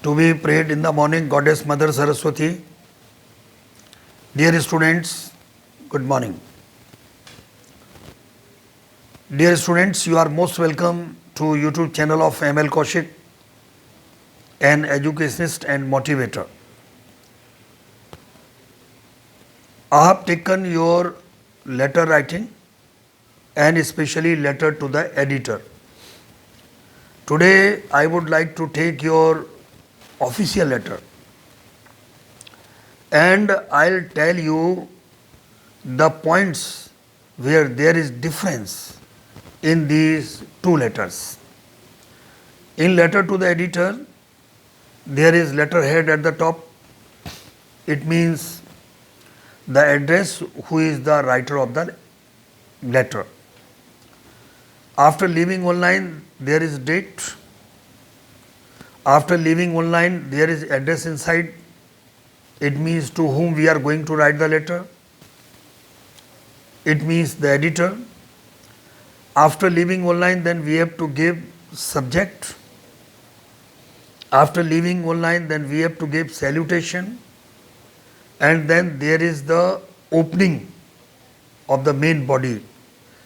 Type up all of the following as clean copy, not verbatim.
to be prayed in the morning, Goddess Mother Saraswati. Dear students, good morning. Dear students, you are most welcome to YouTube channel of ML Kaushik, an educationist and motivator. I have taken your letter writing and especially letter to the editor. Today I would like to take your official letter and I'll tell you the points where there is difference in these two letters. In letter to the editor, there is letterhead at the top. It means the address, who is the writer of the letter. After leaving online, there is date. After leaving online, there is address inside. It means to whom we are going to write the letter. It means the editor. After leaving online, then we have to give subject. After leaving online, then we have to give salutation. And then there is the opening of the main body.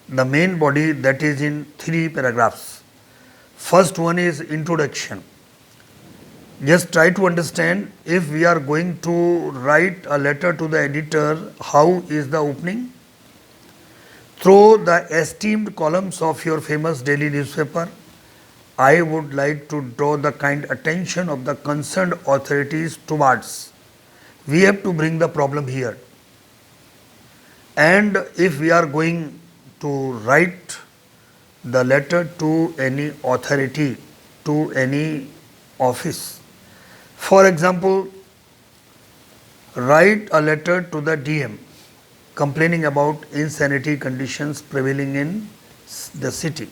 The main body that is in 3 paragraphs. First one is introduction. Just try to understand, if we are going to write a letter to the editor, how is the opening? Through the esteemed columns of your famous daily newspaper, I would like to draw the kind attention of the concerned authorities towards. We have to bring the problem here. And if we are going to write the letter to any authority, to any office, for example, write a letter to the DM complaining about insanity conditions prevailing in the city.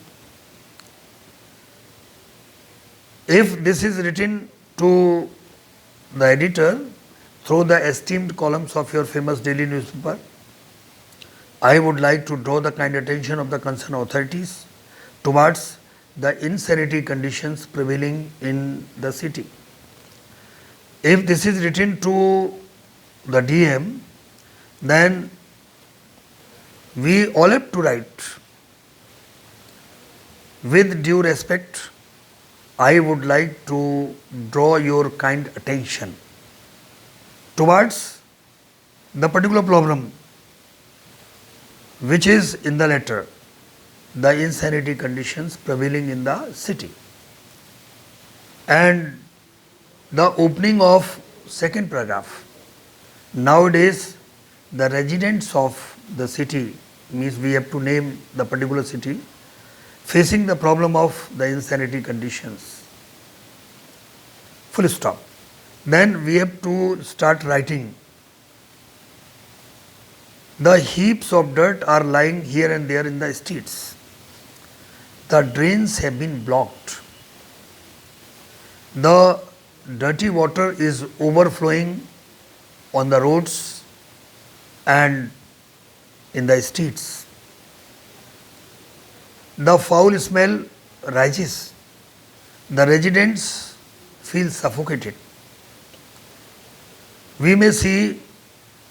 If this is written to the editor through the esteemed columns of your famous daily newspaper, I would like to draw the kind attention of the concerned authorities towards the insanity conditions prevailing in the city. If this is written to the DM, then we all have to write, with due respect, I would like to draw your kind attention towards the particular problem which is in the letter, the insanity conditions prevailing in the city. And the opening of second paragraph. Nowadays, the residents of the city, means we have to name the particular city, facing the problem of the insanity conditions. Full stop. Then we have to start writing. The heaps of dirt are lying here and there in the streets. The drains have been blocked. The dirty water is overflowing on the roads and in the streets. The foul smell rises. The residents feel suffocated. We may see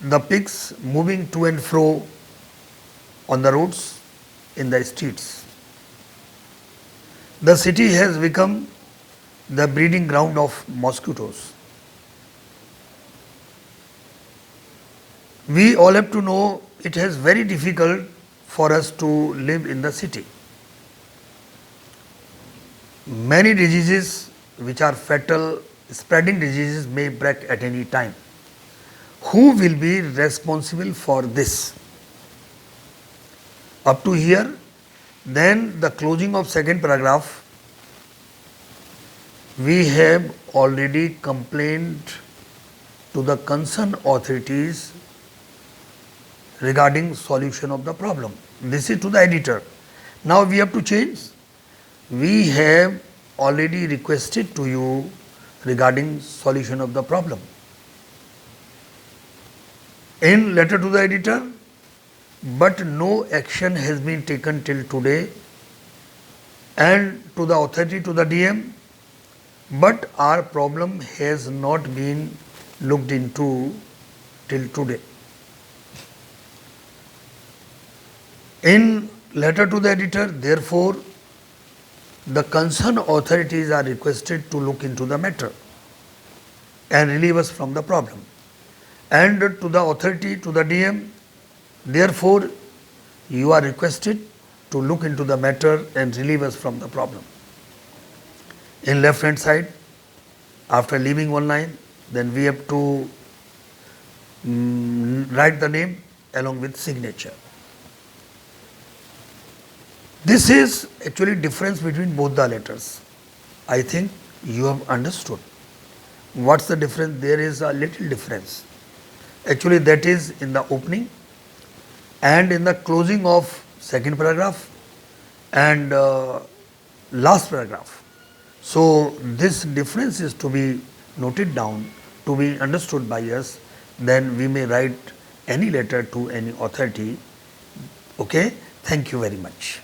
the pigs moving to and fro on the roads, in the streets. The city has become the breeding ground of mosquitoes. We all have to know it is very difficult for us to live in the city. Many diseases which are fatal, spreading diseases may break at any time. Who will be responsible for this? Up to here, then the closing of second paragraph, we have already complained to the concerned authorities regarding solution of the problem. This is to the editor. Now we have to change. We have already requested to you regarding solution of the problem. In letter to the editor, but no action has been taken till today, and to the authority, to the DM, but our problem has not been looked into till today. In letter to the editor, therefore, the concerned authorities are requested to look into the matter and relieve us from the problem. And to the authority, to the DM, therefore, you are requested to look into the matter and relieve us from the problem. In left hand side, after leaving one line, then we have to write the name along with signature. This is actually difference between both the letters. I think you have understood. What's the difference? There is a little difference. Actually, that is in the opening and in the closing of second paragraph and last paragraph. So this difference is to be noted down, to be understood by us. Then we may write any letter to any authority. Okay, thank you very much.